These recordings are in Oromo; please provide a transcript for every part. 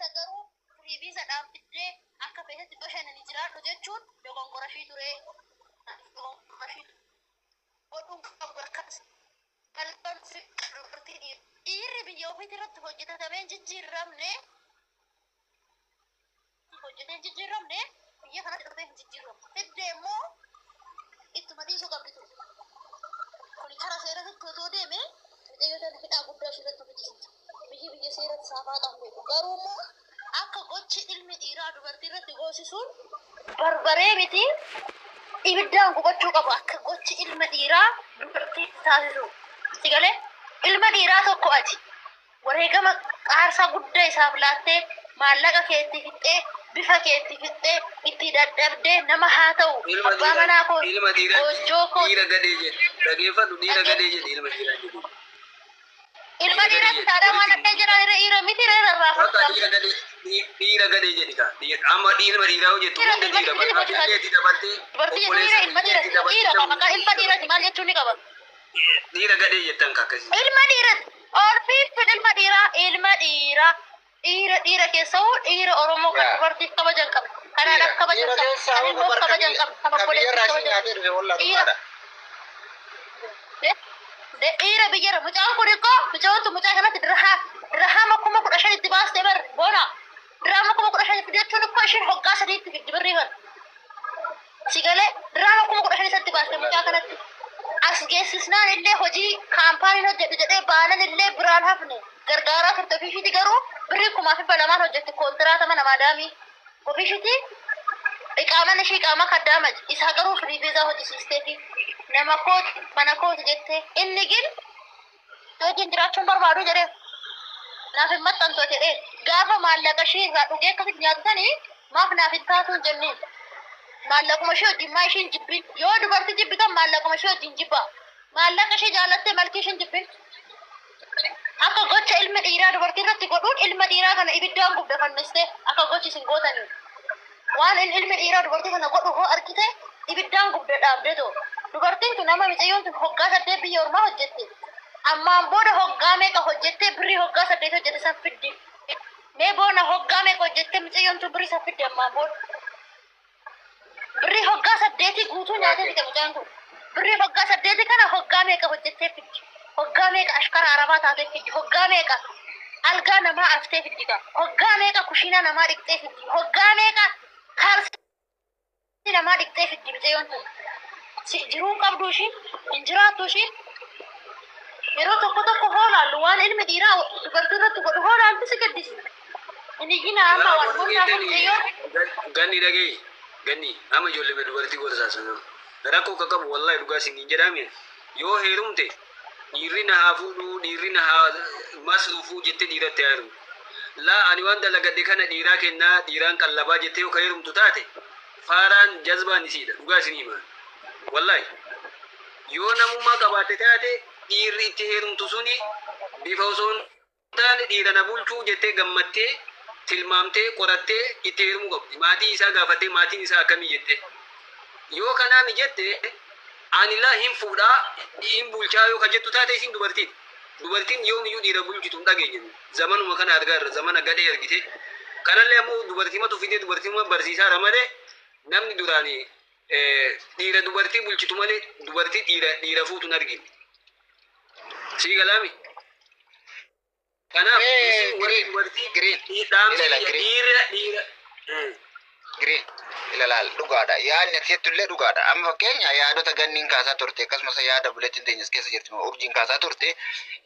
kana garuu riivisa dhaabbiddee akka feetetti bashannanii jiraadhu jechuun dogongora ishii ture. Oduun qabu akkas balbal dubartii dhiirri biyya ofiitti irratti hojjetatamee jijjiiramne biyya kanatti dhufee hin jijjiiramu. Hiddee immoo ittuma dhiisuu qabdi ture. Kuni karaa seeratti otoo deeme mucayyoota hidhaa guddaa ishirratti hojjechiisa. Biyya seeratti saafaa qabu. Garuu immoo akka gochi ilmi dhiiraa dubartii irratti goosisuun barbaree miti ibiddaan gubachuu qabu. Akka gochi ilma dhiiraa dubartii taasisu. Sigalee ilma dhiiraa tokko ati wareegama qaarsaa guddaa isaaf laattee maallaqa keetti fixxee bifa keetti fixxee itti dadhabdee nama haa ta'u abbaa manaa koo hojjoo koo dhiira gadee jedhe dhageeffadhu dhiira gadee jedhe ilma dhiiraa jedhe. Ilma dhiiraa taadhaa waan akka jiran dhiira miti dhiira gadee jedhi kaa amma ilma dhiiraa hojjettu hunda dhiira barbaaddeetti dabaltee dubartiin ilma dhiira maqaa ilma dhiiraati maal jechuun ni qaba. Dhiira gadee jettan kaa akkasii. Ilma dhiiraati orfiiftuun ilma dhiira keessa hoo dhiira Oromoo kan dubartiif kabajan qaba. Kanaadhaaf kabajan qaba. Kan immoo kabajan qaba. Kan obboleessi kabajan qaba. Dhiira biyyara mucaan kun ikkoo mucaa kanatti dirhaama 15,000 itti baastee bar boona. Dirhaama 15,000 jechuun ikkoo ishiin hoggaa sadiitti fiddi birrii kan. Sigalee dirhaama 15,000 itti baastee mucaa kanatti. As geessisnaan illee hojii kaampaaniin hojjedhu jedhee baanan illee biraan hafne gargaaraa turte ofiishiiti garuu birrii 2,200 hojjette koontiraata mana maadaamii ofiishiiti iqaaman ishii iqaama kaddaamaj isaa garuu firii beezaa hojjisiistee fi nama kooti mana kooti jettee inni gin hojiin jiraachuun barbaadu jedhee naaf hin maxxantu jedhee gaafa maallaqa ishii irraa dhugee akkasitti nyaatutanii maaf naaf hin taatuun jenneen. Maallaquma ishee wajjin maa ishiin jibbin yoo dubartii jibbitan maallaquma ishee wajjin jibba maallaqa ishee jaalattee malkii ishiin jibbin akka gocha ilma dhiiraa dubartii irratti godhuun ilma dhiiraa kana ibiddaan gubda fannistee akka gochi isin gootanii waan ilmi dhiiraa dubartii kana godhu hoo argite ibiddaan gubda dhaabdee too dubartiin tun nama mucayyoon tun hoggaa 8 biyya ormaa hojjette ammaan booda hoggaa meeqa hojjettee birrii hoggaa 8 hojjette san fiddi mee boona hoggaa meeqa hojjettee mucayyoon tun birrii san fiddi ammaan booda. Birrii hoggaa 8 guutuu nyaatee fide mucaan kun. Birrii hoggaa 8 kana hoggaa meeqa hojjettee fiddi. Hoggaa meeqa ashkara arabaa taatee fiddi. Hoggaa meeqa algaa namaa aftee fiddi gaa. Hoggaa meeqa kushiina namaa dhiqxee fiddi. Hoggaa meeqa kaalsii namaa dhiqxee fiddi mucayyoon tun. Jiruun qabdu ishiin hin jiraattu ishiin. Yeroo tokko hoolaallu waan ilmi dhiiraa dubartii irratti godhu hoolaaltu si gaddisi. Inni gina amma waan hundaaf mucayyoon. Ganni dhagee. Ganni ama ijoollee dubartii goota saasan rakkoo qaqqabu wallahi dhugaa isin jedhame yoo heerumte dhiirri na haa fuudhu dhiirri na haa masruufuu jettee dhiiratti heerumu laa ani waan dalagadhe kana dhiiraa kennaa dhiiraan qallabaa jettee yoo heerumtu taate faaraan jazbaan isiidha dhugaa isin himaa wallahi yoo namummaa qabaatte taate dhiirri itti heerumtu suni bifa osoo hin taane dhiira na bulchuu jettee gammattee tilmaamtee qorattee itti heerumuu qabdi maatii isaa gaafattee maatiin isaa akkamii jette yoo kanaa mi jette ani laa hin fuudhaa hin bulchaa yoo ka jettu taate isin dubartiin yoomiyyuu dhiira bulchitu hin dhageenye zamanuma kana argaarra zamana gadhee argite kanallee ammoo dubartii matu fidee dubartii barsiisaa ramade namni duraani dhiira dubartii bulchitu malee dubartii dhiira fuutu hin argine sii galaami. Kanaaf dubartii Green ilalaal dhugaadha yaadni akkasittillee dhugaadha amma fakkeenya yaadota ganniin kaasaa turte akkasumas yaada buleettiin teenyas keessa jirti urjiin kaasaa turte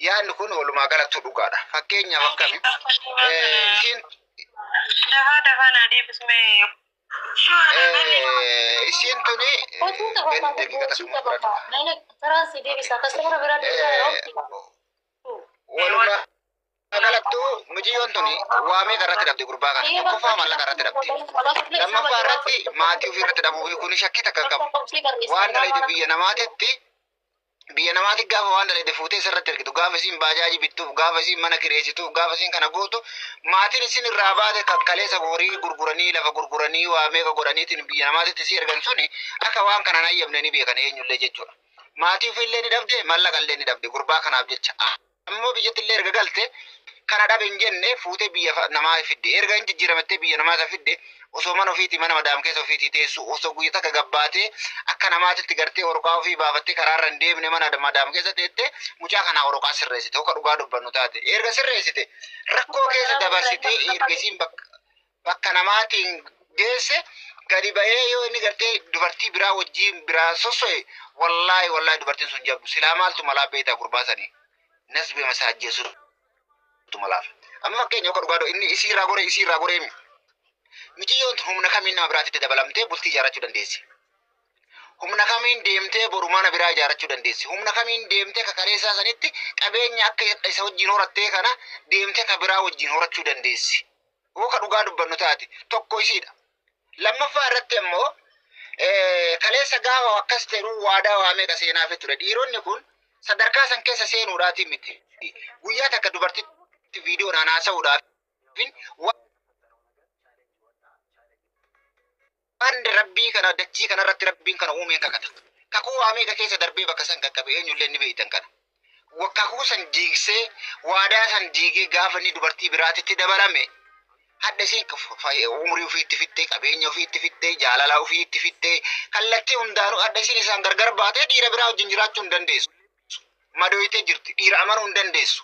yaadni kun walumaa galatti dhugaadha fakkeenyaaf akkami isiin isiin tuni walumaa galatti mucayyoon tuni waamee karratti dhabde gurbaa kana tokkoffaa mallaqa irratti dhabde lammaffaa irratti maatii ofii irratti dhabuu kun shakkii takka qabu waan dhalayte biyya namaatti gaafa waan dhalayte fuutee isirratti argitu gaafa isiin baajaaji bittuuf gaafa isiin mana kireessituuf gaafa isiin kana gootu maatiin isin irraa baate kan kaleessa horii gurguranii lafa gurguranii waamee ka godhaniitiin biyya namaatitti si ergan suni akka waan kana nayyabne ni beekan eenyullee jechuudha maatii ofii illee ni dhabde mallaqa illee ni dhabde gurbaa kanaaf jecha ammoo biyyatti illee erga galte kana dhabe hin jenne fuutee biyya namaa fidde erga hin jijjiiramattee biyya namaa fidde osoo mana ofiitii mana madaam keessa ofiitii teessu osoo guyyaa takka gabbaatee akka namaatitti gartee warqaa ofii baafattee karaarra hin deemne mana madaam keessa teette mucaa kanaa warqaa sirreessite akka dhugaa dubbannu taate erga sirreessite rakkoo keessa dabarsitee ergisiin bakka namaatiin geesse gadi ba'ee yoo inni gartee dubartii biraa wajjiin biraa sosso'e wallahi dubartiin sun jabdu silaa maaltu malaa beektaa gurbaasanii nasbe masaajjeessu malaaf amma fakkeenya akka dhugaa inni isiirraa goree miciyyoon humna kamiin nama biraatitti dabalamtee bultii ijaarrachuu dandeessi. Humna kamiin deemtee boru mana biraa ijaarrachuu dandeessi. Humna kamiin deemtee kakareessaa sanitti qabeenya akka isa wajjin horattee kana deemtee ka biraa wajjin horachuu dandeessi. Woo ka dhugaa dubbannu taate tokko isiidha. Lammaffaa irratti immoo kaleessa gaafa akkas ta'u waadaa waamee ka seenaaf ture. Dhiironni kun sadarkaa san keessa seenuudhaatii miti. Guyyaa takka dubartitti viidiyoodhaan haasa'uudhaaf waan rabbii kana dachii kana irratti rabbiin kana uumeen kakata. Kakuu waamee ka keessa darbee bakka san qaqqabe eenyullee ni beeytan kana. Kakuu san jiigsee waadaa san jiigee gaafa inni dubartii biraatitti dabalame hadda isiin umurii ofiitti fittee qabeenya ofiitti fittee jaalala ofiitti fittee kallattii hundaanuu hadda isiin isaan gargar baatee dhiira biraa wajjin jiraachuu hin dandeessu. Madooyitee jirti dhiira amanuu hin dandeessu.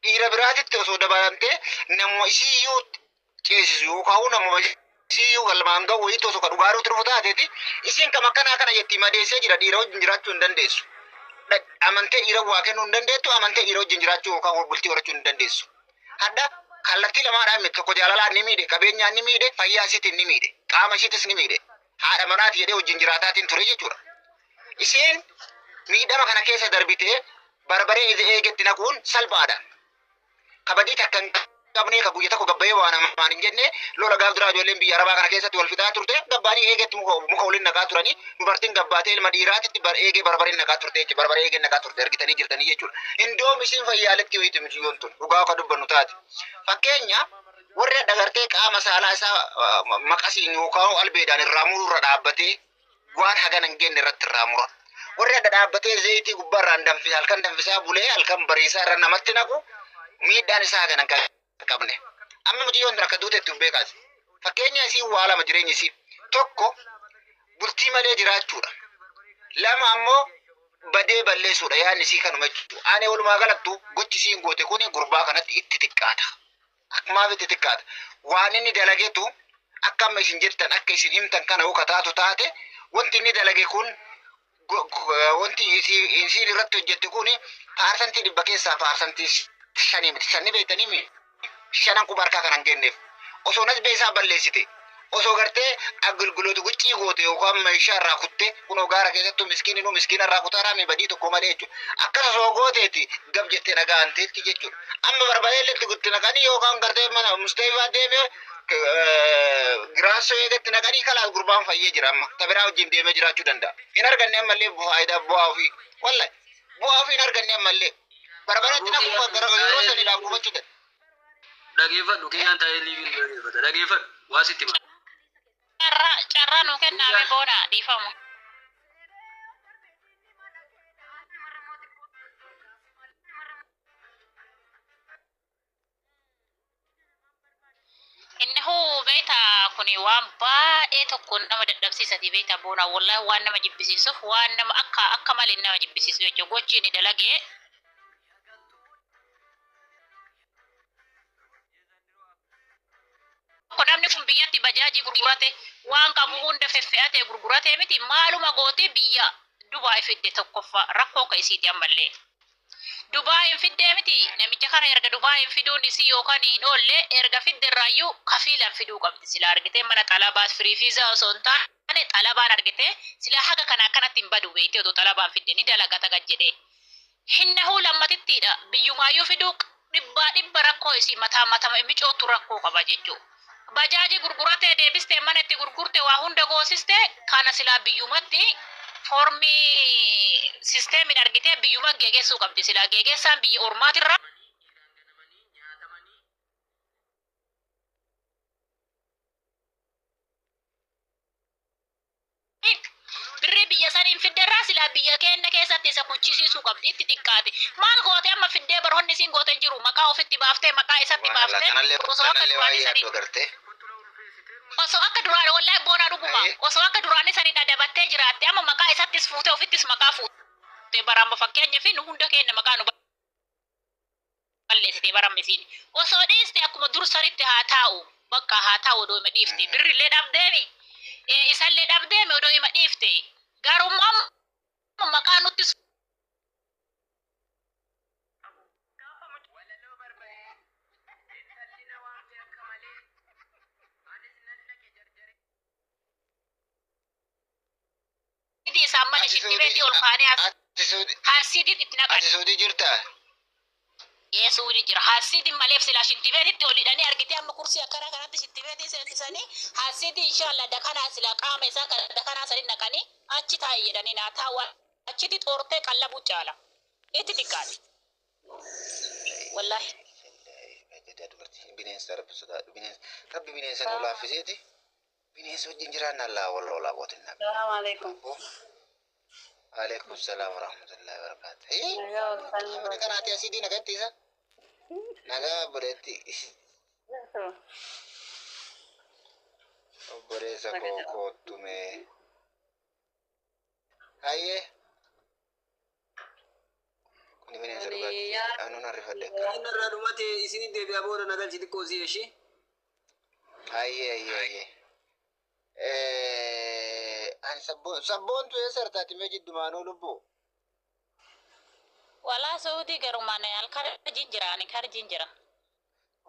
Dhiira biraatitti osoo dabalamtee nama isiiyyuu ceesisu yookaan nama isiiyyuu galmaan ga'u wayitoo osoo ka dhugaaruutti dhufu taateeti isiin kam akkanaa kana jetti madeessee jira dhiira wajjin jiraachuu hin dandeessu. Amantee dhiira waa kennuu hin dandeettu amantee dhiira wajjin jiraachuu yookaan bultii horachuu hin dandeessu. Hadda kallattii lamaadhaan miti tokko jaalalaan ni miidhe qabeenyaan ni miidhe fayyaa isiitiin ni miidhe qaama isiitis ni miidhe haadha manaati jedhee wajjin jiraataatiin ture jechuudha. Isiin miidhama kana keessa darbitee barbaree eegetti naquun salphaadha. Kabadii takka hin qabnee ka guyyaa tokko gabbayee waan namaan hin jenne lola gaaf duraa ijoolleen biyya arabaa kana keessatti wal fixaa turte gabbaanii eegetti muka waliin naqaa turanii dubartiin gabbaatee ilma dhiiraatitti eegee barbareen naqaa turte jechuudha barbaree eegeen naqaa turte argitanii jirtanii jechuudha. Indoom isiin fayyaaletti wayiiti miciyyoon tun dhugaa akka dubbannu taate. Fakkeenya warri adda gartee qaama saalaa isaa maqasiin yookaan albeedhaan irraa muruurra dhaabbatee waan hagana hin genne irratti irraa mura. Warri adda dhaabbatee zayitii gubbaarraan danfisa halkan danfisaa bulee halkan bariisaa irra namatti naqu miidhaan isaa hagana hin qabne. Amma miciyyoon akka duutetti hin beekaas. Fakkeenya isii waa lama jireenya isii tokko bultii malee jiraachuudha. Lama ammoo badee balleessuudha yaadni isii kanuma jechuudha. Ani walumaa galattu gochi isiin goote kun gurbaa kanatti itti xiqqaata. Maaf itti xiqqaata? Waan inni dalageetu akka amma isin jettan akka isin himtan kana yoo kataatu taate wanti inni dalage kun wanti isiin irratti hojjette kun paarsantii 100 keessaa paarsantii 5 miti. 5 beektanii mi? 5 quba harkaa kan hin genneef. Osoo nasbee isaa balleessite osoo gartee agulguloota guccii goote yookaan meeshaa irraa kutte kunoo gaara keessattuu miskiina irraa kutaara mi badii tokko malee jechuudha. Akkas osoo gooteeti gab jettee dhaga'anteetti jechuudha. Amma barbadeelletti gutti naqanii yookaan gartee mana Musteefaa deemee giraasoo eegatti naqanii kalaas gurbaan fayyee jira amma tabiraa wajjin deemee jiraachuu danda'a. Hin arganne ammallee faayidaa bu'aa ofii wallahi bu'aa ofii hin arganne ammallee barbadeetti naquu yeroo saniidhaaf gubachuu danda'a. Dhageeffadhu kiyyaan taa'ee liiviin dhageeffata dhageeffadhu waa sitti maal. Carraa nu kennaame booda dhiifamu. Innahu beeta kuni waan baay'ee tokko nama dadhabsiisati beeta boona wallahi waan nama jibbisiisuuf waan nama akka malee nama jibbisiisu jechuudha gochi inni dalagee. Namni kun biyyatti bajaajii gurgurate waan qabu hunda feffe'atee gurgurate miti maaluma gootee biyya Dubaay fidde tokkoffaa rakkoo ka'isiiti ammallee. Dubaay fidde miti namicha kana erga Dubaay fiduun isii yookaan hin oolle erga fidde raayyuu kafiilan fiduu qabdi sila argitee mana xalabaas firii fiizaa osoo hin taane xalabaan argitee sila haga kana akkanatti hin badu beeytee otoo xalabaan fidde ni dalagata gad jedhee. Hinnahuu lammatittiidha biyyumaayyuu fiduu dhibba rakkoo isii mataa micootu rakkoo qaba jechuudha. Bajaji gurgurate deebiste manatti gurgurte waa hunda goosiste kana silaa biyyumatti formi sisteemin argite biyyuma geegessuu qabdi silaa geegessaan biyya ormaatirra birri biyya saniin fidderra Gara sila biyya keenya keessatti isa kuchisiisuu qabdi itti xiqqaate. Maal goote amma fiddee baroonni siin goote jiru maqaa ofitti baaftee maqaa isatti baaftee osoo akka duraanii sanii. Osoo akka duraanii wallahi boona dhuguma. Osoo akka duraanii sanii dhadhabattee jiraatte amma maqaa isattis fuutee ofittis maqaa fuutee baramba fakkeenyaaf nu hunda keenya maqaa nu balleessitee baramne siin. Osoo dhiiste akkuma dur sanitti haa taa'u bakka haa taa'u odoo hima dhiifte birrillee dhabdeemi. Isallee dhabdeemi odoo hima dhiifte. Garummaa maqaa nutti sama shintibeti olkaani hasidi itna Suudi jirta. Suudi jira hasidi maleef sila shintibeti olidani argite amma kursi akkana kanatti shintibeti sentisani hasidi inshallah dakana sila qaama isa dakana sari nakani achi taa'e jedhani na taa'u achi xorte qallabu caala itti dikkati wallahi Bineensa rabbi sodaadhu. Rabbi bineensa nu laaffiseti. Bineensa wajjin jiraanna Allah walloola bootinna. Assalamu alaikum. Alaikum salam wa rahmatullahi wa barakatuh. Kan ati asii diina gattiisa? Nagaa obboleetti. Obboleessa koo koottume. Hayyee. Kuni bineensa dhugaatti. Anuun harrifadhe. Inni irraa dhumate isin deebi'aa booda nagalchi xiqqoo si ishee. Hayyee. Ani sabboontu eessa artaati mee jiddumaanuu lubbuu? wala Saudi garumane alkarjin jira ani karjin jira.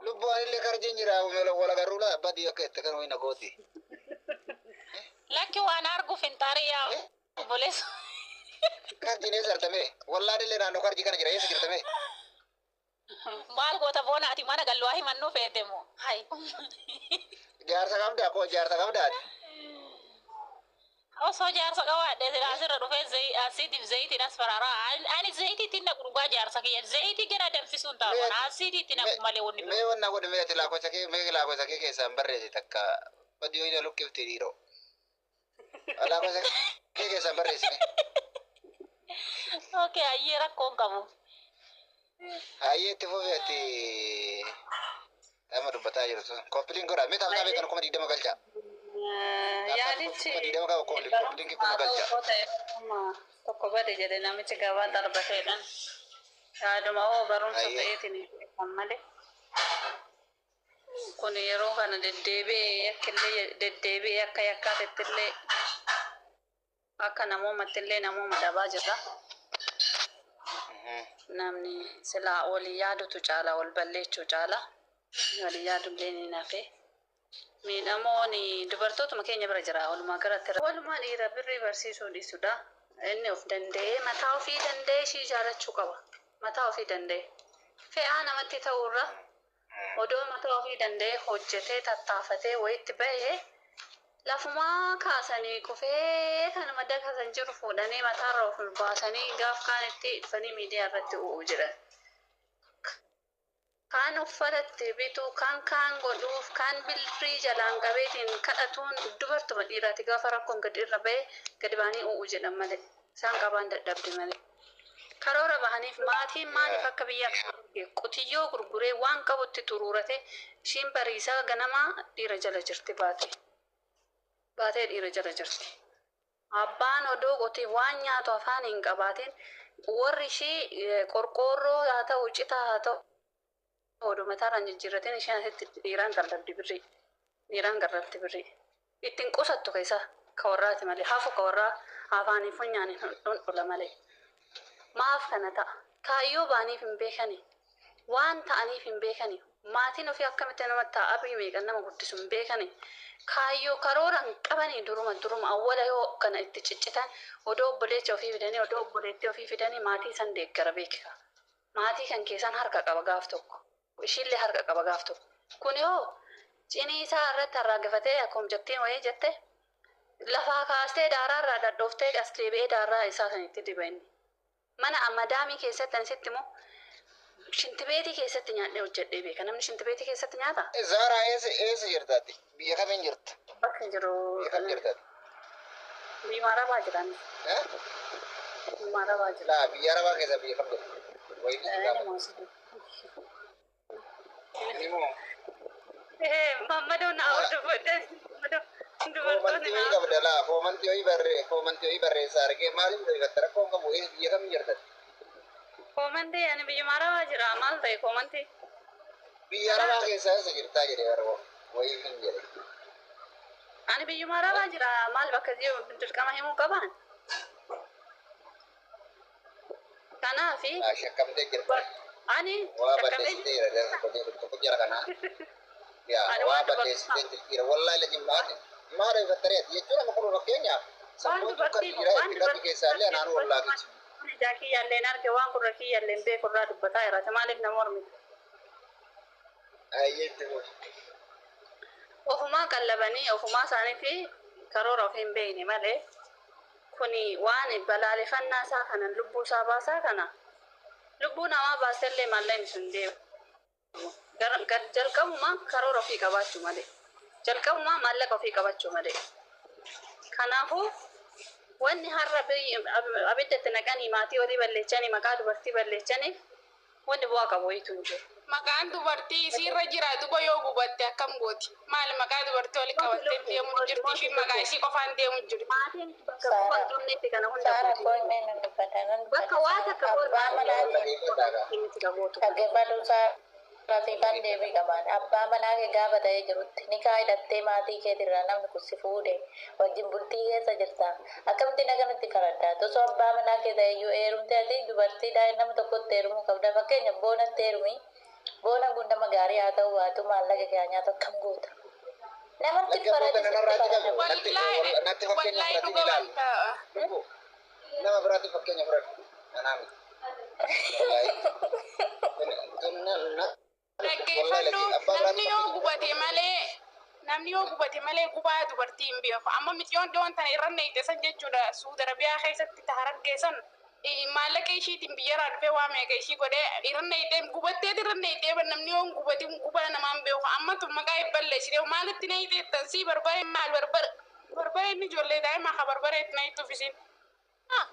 Lubbuu anillee karjin jira wala garula badi akka itti kan wayna gooti. Lakki waan argu fintaariyaa bolees. Karjin eessa artame? Wallaan illee naannoo karjii kana jira eessa jirtame? Maal goota boona ati mana galwaa himannuu feetemu. Hai. Jaarsa qabdaa koo jaarsa qabdaati. Osoo jaarsa qabaadhe asirra dhufee asiitiif zayitiin as fararaa. Ani zayitiitti na gurguraa jaarsa kiyya. Zayitii gana danfisuun taa'u. Asiitiitti na malee wanni Mee wanna godhe mee ati laakosa kee keessaan barreesse takka badii hoyina luqqifte dhiiroo. Laakosa kee keessaan barreessine. Okay, ayyee rakkoon qabu. Hayyee itti fufee ati amma dubbataa jirtu. Koppiliin godhaa mee taasisaa beekan kuma 20 galchaa. Yaadichi tokko bade jedhe namichi gabaa darbateedhaan yaaduma hoo barumsa ta'eetiin malee kun yeroo kana deddeebi'ee akka yakkaatettillee akka namoomattillee namooma dhabaa jirra. Namni silaa walii yaadutu caala wal balleechuu caala walii yaadullee ni nafe. Miidhamooni dubartootuma keenya bira jira walumaa galatti walumaa dhiira birrii barsiisuu dhiisudha. Inni of danda'ee mataa ofii danda'ee ishii jaalachuu qaba. Mataa ofii danda'ee fe'aa namatti ta'urra odoo mataa ofii danda'ee hojjetee tattaafatee wayitti bahee lafumaa kaasanii kufee kan madda kaasan jiru fuudhanii mataarra of baasanii gaaf kaan itti dhufanii miidiyaa irratti u'uu jiran. Kan uffatatti bituu kan godhuuf kan bilfirii jalaan qabeetiin kadhatuun dubartuma dhiiraati gaafa rakkoon gadi irra ba'e gadi baanii u'uu jedhan malee isaan qabaan dadhabde malee. Karoora bahaniif maatiin maaliif akka biyyaa qotiyyoo gurguree waan qabutti xuruurate ishiin bariisaa ganamaa dhiira jala jirti baatee dhiira jala jirti. Abbaan odoo qotii waan nyaatu afaan hin qabaatiin warri ishii qorqoorroo haa ta'u citaa haa ta'u oduma taaraan jijjiirrateen isheen asitti dhiiraan garratti birrii ittiin qusattu keessa ka warraati malee hafu ka warraa afaanii funyaan hin dhundhula malee maaf kana ta'a kaayyoo baaniif hin beekani waan ta'aniif hin beekani maatiin ofii akkamitti namatti ta'a abii meeqan nama guddisu hin beekani kaayyoo karooran qabanii duruma awwala yoo kana itti ciccitan odoo obboleetti ofii fidanii odoo obboleetti ofii fidanii maatii san deeggara beekika maatii kan keessan harka qaba gaaf tokko. Ishillee harka qaba gaaf tokko. Kun yoo cinii isaa irratti harraagifatee akkuma jettiin wayii jette lafaa kaastee daaraarraa dadhooftee as deebi'ee daaraa isaa sanitti dibanni. Mana madaamii keessatti ansitti immoo shintibeetii keessatti nyaadhee hojjedhee beeka. Namni shintibeetii keessatti nyaata? Zaaraa eessa jirtaati? Biyya kamiin jirta? Bakka jiru. Biyya kam jirtaati? Bimara bajiran. Eh? Bimara bajiran. Lah biyya Arabaa keessa biyya kam jedhu. Wayii Ini qaba. maksudnya. Ini moo Mama do na order bade. Mado. koomantii wayii qabda laa koomantii wayii barreessaa argee maaliif dhoygatta rakkoon qabu biyya kam jirtan. Komante yani bimara bajira mal tay komante. Biyya Arabaa keessa isa jirtaa jedhee warra wayii hin jedhe. Ani bimara bajira mal bakaji dirqama himu qaban. Kanafi Shakkamtee jirta. ani Waa shakkamee balleessitee tokko jira kanaa. Yaa Ani waa waan balleessitee jira wallaahi lajin baate maa dhoygattareeti jechuudha ma kun fakkeenyaaf sammuu tukka jira itti keessaa illee naannoo wallaa keessa. jaki yalleen arge waan gurra kiyyalleen beekurraa dubbataa irratti maaliif nama hormite. Ayyeetti Ofumaa qallabanii ofumaa isaaniifi karoora of hin beekne malee kuni waan balaaleffannaa isaa kanan lubbuu isaa baasaa kana lubbuu namaa baasellee malleen sun deemu. Jalqabumaa karoora ofii qabaachuu malee jalqabumaa maallaqa ofii qabachuu malee kanaafuu wanni har'a abiddatti naqanii maatii walii balleechanii maqaa dubartii balleechanii wanni bu'aa qabu wayitu hin jiru. Maqaan dubartii isiirra jira duba yoo gubatte akkam gooti maali maqaa dubartii wali qabattee deemuu jirti fi maqaa isii qofaan deemuu jirti. Maatiin bakka bu'aa qabneetti kana hunda bakka waa takka Rafiiqaan deebii qaban abbaa manaa kee gaafa ta'ee jirutti ni kaa'idattee maatii keetirraa namni kun si fuudhe wajjin bultii keessa jirta akkamitti naganatti karaddaa tosoo abbaa manaa kee ta'eyyuu heerumte ati dubartii daa'imman tokkotti heerumuu qabda fakkeenya boonatti heerumi boona kun nama gaarii haa ta'u baatu maallaqa kee nyaatu akkam goota namatti Wallaahi dhuga wanta. nama biraatti fakkeenya fudhadhu anaami. Dhaggeeffadhu namni yoo gubate malee gubaa dubartii hin beeku amma mitiyoon dhiyoon tana irra neeytesan jechuudha Suudi Arabiyaa keessatti taharaggeessan maallaqa ishiitiin biyyarraa dhufee waa meeqa ishii godhee irra neeytee gubattee irra neeytee namni yoo gubate gubaa namaan beeku amma tun maqaa balleessite maalitti neeyteettan sii barbare maal barbare inni ijoollee daa'imaa haa barbare itti neeytuuf isin.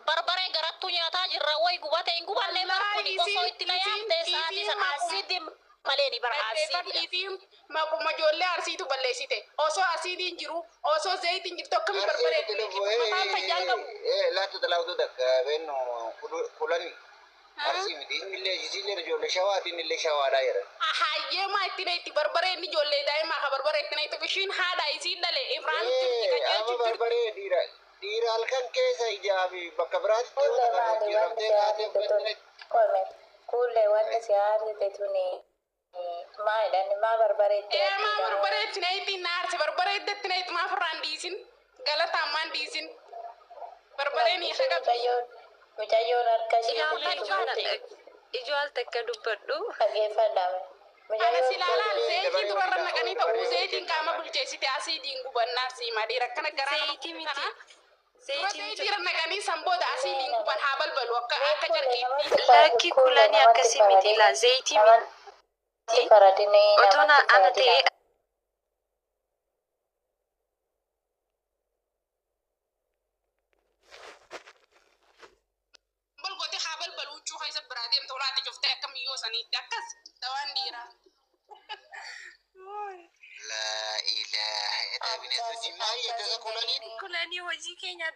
Barbare garattuu nyaataa jirra way gubate hin gubanne markuni osoo itti na yaamte sa'aatii sana asiitti malee ni bara asiitti. Maquma ijoollee arsiitu balleessite osoo asiitiin jiru osoo zayitiin jirtu akkami barbare itti mataan fayyaan qabu. Laatu talaawutu dakka bennu kulani. Arsii miti innillee isillee ijoollee shawaati innillee shawaadhaa jedhan. Hayyee maa itti neetti barbare inni ijoollee daa'imaa haa barbare itti neetti ishiin haadha isiin dhalee Ibrahim jirti qajeelchu jirti. Barbaree dhiira halkan keessa ijaafi bakka biraatti yoo ta'an jiraatee kaatee fudhattee. Kuulee wanti si haasite tuni maalidhaan maa barbareetti. Maa barbareetti neetti naarsi barbareetti neetti maa firraan dhiisin galataan maan dhiisin barbareen isa qabdi. Mucayyoon harka ishee Ijool takka dubbadhu. dhageeffadhaame. Anas ilaalaan zeetii durarra naqanii ta'uu zeetiin qaama bulcheessite asiidiin gubannaa siima dhiira akkana garaa Zeetii miti. zeetii irra naqanii sanboota asiidiin guban haa balbalu akka jarqiitti. Lakki kulanii akkasii miti laa zeetii miti. Otoo ana ta'e Balgooti haa balbalu huccuu keessa biraa deemte olaatti cuftee akkamiyyoo saniitti akkas dawaan dhiiraa. La ilaha illa bineensa jimaa yeedasa kulanii. kulanii hojii keenya